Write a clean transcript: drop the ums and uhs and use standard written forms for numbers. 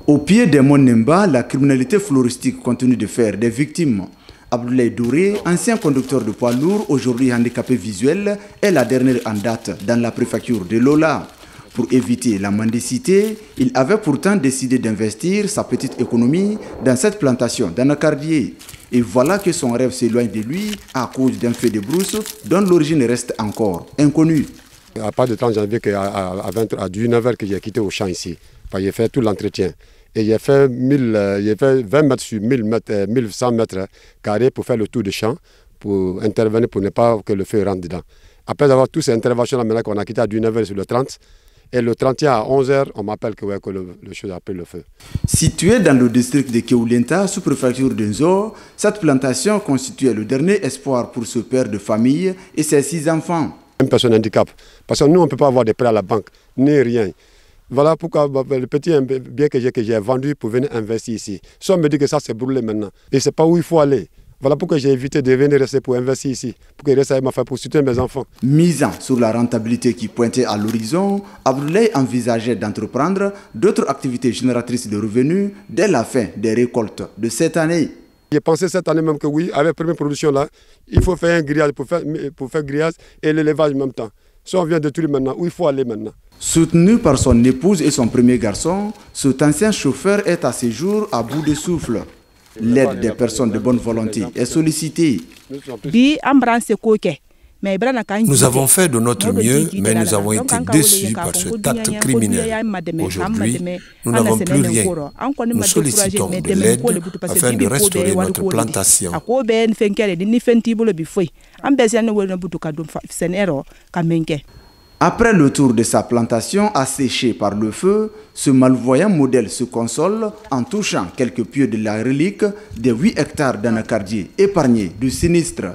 Au pied des monts Nemba, la criminalité floristique continue de faire des victimes. Abdoulaye Douré, ancien conducteur de poids lourd, aujourd'hui handicapé visuel, est la dernière en date dans la préfecture de Lola. Pour éviter la mendicité, il avait pourtant décidé d'investir sa petite économie dans cette plantation d'anacardier. Et voilà que son rêve s'éloigne de lui à cause d'un feu de brousse dont l'origine reste encore inconnue. À part de 30 janvier, à 19h que j'ai quitté au champ ici, j'ai fait tout l'entretien. Et j'ai fait 20 mètres sur 1100 mètres carrés pour faire le tour du champ, pour intervenir, pour ne pas que le feu rentre dedans. Après avoir toutes ces interventions-là, maintenant qu'on a quitté à 19h sur le 30, et le 31 à 11h, on m'appelle que le chose a pris le feu. Située dans le district de Keoulenta, sous-préfecture de Nzo, cette plantation constituait le dernier espoir pour ce père de famille et ses 6 enfants. Une personne handicap, parce que nous, on ne peut pas avoir des prêts à la banque, ni rien. Voilà pourquoi le petit bien que j'ai vendu pour venir investir ici. Si on me dit que ça s'est brûlé maintenant, et ce n'est pas où il faut aller. Voilà pourquoi j'ai évité de venir rester pour investir ici, pour que je reste avec ma famille, pour soutenir mes enfants. Misant sur la rentabilité qui pointait à l'horizon, Abdoulaye envisageait d'entreprendre d'autres activités génératrices de revenus dès la fin des récoltes de cette année. J'ai pensé cette année même que oui, avec la première production là, il faut faire un grillage pour faire grillage et l'élevage en même temps. Si on vient de tout maintenant, où il faut aller maintenant? Soutenu par son épouse et son premier garçon, cet ancien chauffeur est à ce jour à bout de souffle. L'aide des personnes de bonne volonté est sollicitée. Nous avons fait de notre mieux, mais nous avons été déçus par cet acte criminel. Aujourd'hui, nous n'avons plus rien. Nous sollicitons de l'aide afin de restaurer notre plantation. Après le tour de sa plantation asséchée par le feu, ce malvoyant modèle se console en touchant quelques pieux de la relique des 8 hectares d'anacardier épargnés du sinistre.